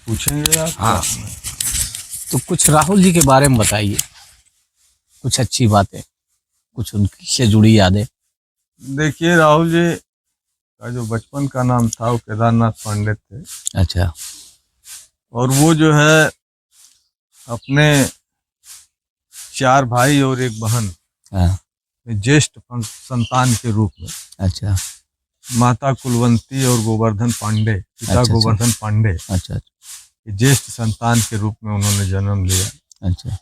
पूछेंगे आप? हाँ, तो कुछ राहुल जी के बारे में बताइए, कुछ अच्छी बातें, कुछ उनसे जुड़ी यादें। देखिए, राहुल जी का जो बचपन का नाम था वो केदारनाथ पांडे थे। अच्छा। और वो जो है अपने 4 भाई और 1 बहन हाँ। में ज्येष्ठ संतान के रूप में अच्छा माता कुलवंती और गोवर्धन पांडे, पिता अच्छा। गोवर्धन पांडे अच्छा के ज्येष्ठ संतान के रूप में उन्होंने जन्म लिया। अच्छा।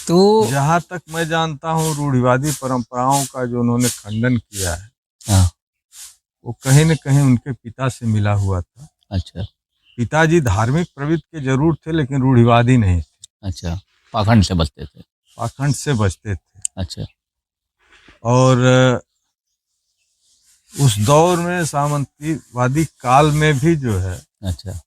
तो जहाँ तक मैं जानता हूँ, रूढ़िवादी परंपराओं का जो उन्होंने खंडन किया है, हाँ। वो कहीं न कहीं उनके पिता से मिला हुआ था। अच्छा पिताजी धार्मिक प्रवृत्ति के जरूर थे, लेकिन रूढ़िवादी नहीं थे, अच्छा। पाखंड से बचते थे। पाखंड से बचते थे। अच्छा। और उस दौर में सामंतवादी काल में भी जो है अच्छा।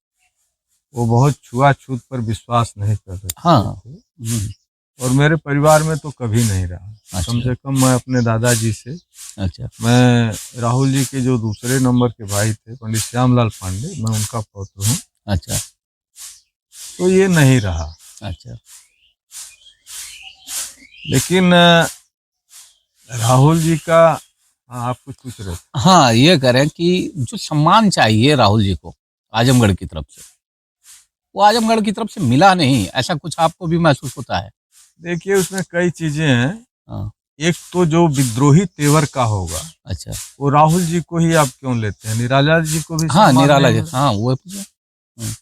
वो बहुत छुआछूत पर विश्वास नहीं कर हाँ। रहे थे। और मेरे परिवार में तो कभी नहीं रहा। अच्छा। कम से कम मैं अपने दादाजी से, अच्छा मैं राहुल जी के जो दूसरे नंबर के भाई थे पंडित श्यामलाल पांडे, मैं उनका पौत्र हूँ, अच्छा। तो ये नहीं रहा। अच्छा। लेकिन राहुल जी का, हाँ, आप कुछ पूछ रहे थे? हाँ, ये करें कि जो सम्मान चाहिए राहुल जी को आजमगढ़ की तरफ से, वो आजमगढ़ की तरफ से मिला नहीं, ऐसा कुछ आपको भी महसूस होता है? देखिए, उसमें कई चीजें हैं। हाँ। एक तो जो विद्रोही तेवर का होगा, अच्छा। वो राहुल जी को ही आप क्यों लेते हैं? निराला जी को भी हाँ, सम्मान नहीं निराला जी, मिला। हाँ वो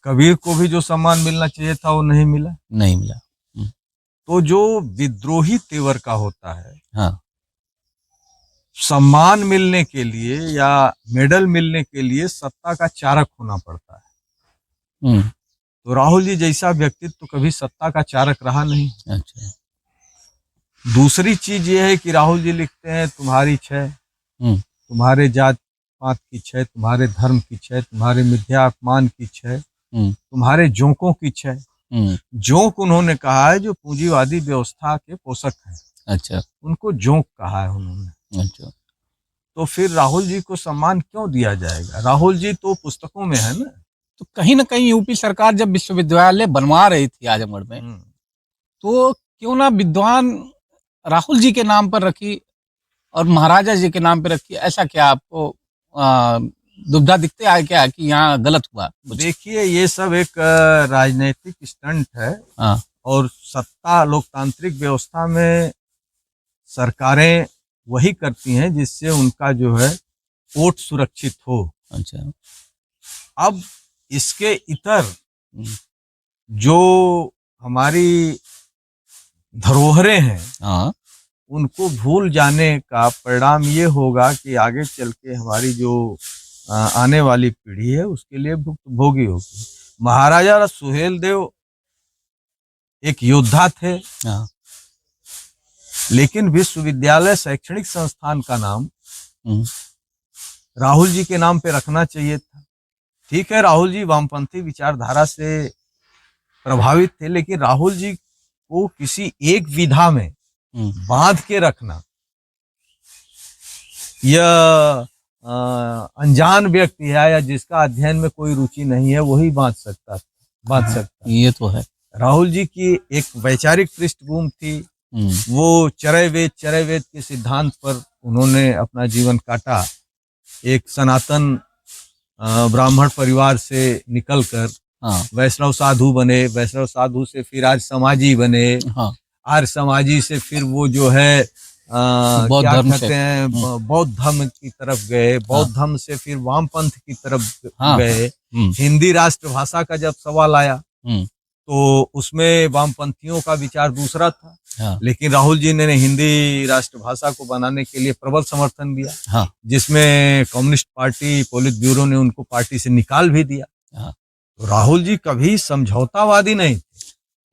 कबीर को भी जो सम्मान मिलना चाहिए था वो नहीं मिला। नहीं मिला। तो जो विद्रोही तेवर का होता है, हाँ। सम्मान मिलने के लिए या मेडल मिलने के लिए सत्ता का चारक होना पड़ता है। तो राहुल जी जैसा व्यक्तित्व तो कभी सत्ता का चारक रहा नहीं। अच्छा। दूसरी चीज ये है कि राहुल जी लिखते हैं, तुम्हारी छह, तुम्हारे जात पात की छह, तुम्हारे धर्म की छह, तुम्हारे मिथ्या अपमान की छह, तुम्हारे जोंकों की छह। जोंक उन्होंने कहा है जो पूंजीवादी व्यवस्था के पोषक हैं। अच्छा। उनको जोंक कहा है उन्होंने। अच्छा। तो फिर राहुल जी को सम्मान क्यों दिया जाएगा? राहुल जी तो पुस्तकों में है ना। तो कहीं ना कहीं यूपी सरकार जब विश्वविद्यालय बनवा रही थी आजमगढ़ में, तो क्यों ना विद्वान राहुल जी के नाम पर रखी और महाराजा जी के नाम पर रखी? ऐसा क्या आपको दुविधा दिखते है क्या कि यहाँ गलत हुआ? देखिए, ये सब एक राजनीतिक स्टंट है। हाँ। और सत्ता लोकतांत्रिक व्यवस्था में सरकारें वही करती हैं जिससे उनका जो है वोट सुरक्षित हो। अच्छा। अब इसके इतर जो हमारी धरोहरें हैं, हाँ, उनको भूल जाने का परिणाम ये होगा कि आगे चल के हमारी जो आने वाली पीढ़ी है उसके लिए भुक्त भोगी होगी। महाराजा सुहेल देव एक योद्धा थे। हाँ। लेकिन विश्वविद्यालय शैक्षणिक संस्थान का नाम राहुल जी के नाम पे रखना चाहिए था। ठीक है, राहुल जी वामपंथी विचारधारा से प्रभावित थे, लेकिन राहुल जी को किसी एक विधा में बांध के रखना, यह अनजान व्यक्ति है या जिसका अध्ययन में कोई रुचि नहीं है वही बांध सकता। ये तो है। राहुल जी की एक वैचारिक पृष्ठभूमि थी। वो चरय वेद के सिद्धांत पर उन्होंने अपना जीवन काटा। एक सनातन ब्राह्मण परिवार से निकलकर वैष्णव साधु बने, वैष्णव साधु से फिर आर्य समाजी बने, आर्य समाजी से फिर वो जो है क्या कहते हैं, बौद्ध धर्म की तरफ गए, बौद्ध धर्म से फिर वामपंथ की तरफ गए। हिंदी राष्ट्रभाषा का जब सवाल आया तो उसमें वामपंथियों का विचार दूसरा था। लेकिन राहुल जी ने हिंदी राष्ट्रभाषा को बनाने के लिए प्रबल समर्थन दिया, जिसमें कम्युनिस्ट पार्टी पोलित ब्यूरो ने उनको पार्टी से निकाल भी दिया। तो राहुल जी कभी समझौतावादी नहीं थे।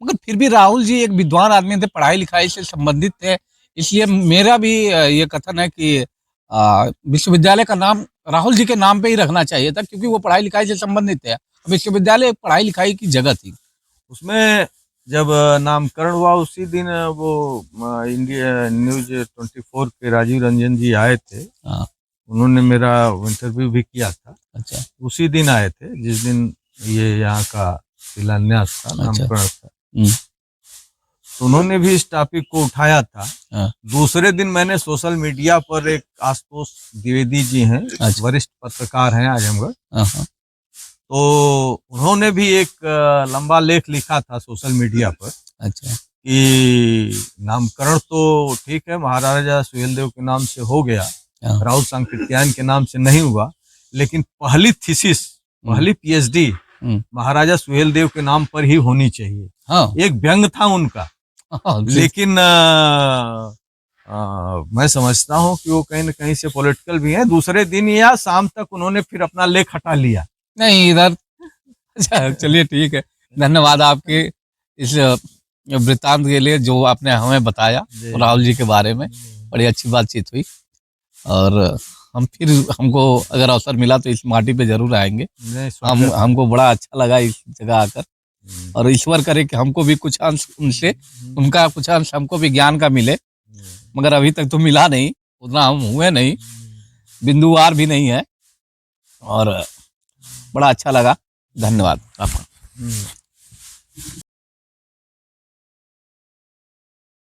मगर फिर भी राहुल जी एक विद्वान आदमी थे, पढ़ाई लिखाई से संबंधित थे। इसलिए मेरा भी ये कथन है कि विश्वविद्यालय का नाम राहुल जी के नाम पे ही रखना चाहिए था, क्योंकि वो पढ़ाई लिखाई से संबंधित है। विश्वविद्यालय पढ़ाई लिखाई की जगह थी। उसमें जब नामकरण हुआ उसी दिन वो इंडिया न्यूज 24 के राजीव रंजन जी आए थे। उन्होंने मेरा इंटरव्यू भी किया था। अच्छा उसी दिन आए थे जिस दिन ये यहाँ का शिलान्यास था, नामकरण था। तो उन्होंने भी इस टॉपिक को उठाया था। दूसरे दिन मैंने सोशल मीडिया पर एक आशुतोष द्विवेदी जी हैं, वरिष्ठ पत्रकार हैं आजमगढ़, तो उन्होंने भी एक लंबा लेख लिखा था सोशल मीडिया पर। अच्छा। कि नामकरण तो ठीक है, महाराजा सुहेलदेव के नाम से हो गया, राहुल सांकृत्यायन के नाम से नहीं हुआ, लेकिन पहली थीसिस, पहली पीएचडी महाराजा सुहेलदेव के नाम पर ही होनी चाहिए। एक व्यंग था उनका। लेकिन मैं समझता हूँ कि वो कहीं न कहीं से पॉलिटिकल भी है। दूसरे दिन या शाम तक उन्होंने फिर अपना लेख हटा लिया। नहीं इधर। अच्छा चलिए ठीक है, धन्यवाद आपके इस वृत्तांत के लिए जो आपने हमें बताया राहुल जी के बारे में। बड़ी अच्छी बातचीत हुई और हम फिर हमको अगर अवसर मिला तो इस माटी पे जरूर आएंगे। हमको बड़ा अच्छा लगा इस जगह आकर और ईश्वर करे कि हमको भी कुछ अंश उनसे, उनका कुछ अंश हमको भी ज्ञान का मिले, मगर अभी तक तो मिला नहीं, उतना हम हुए नहीं, बिंदुवार भी नहीं है और बड़ा अच्छा लगा। धन्यवाद आपका।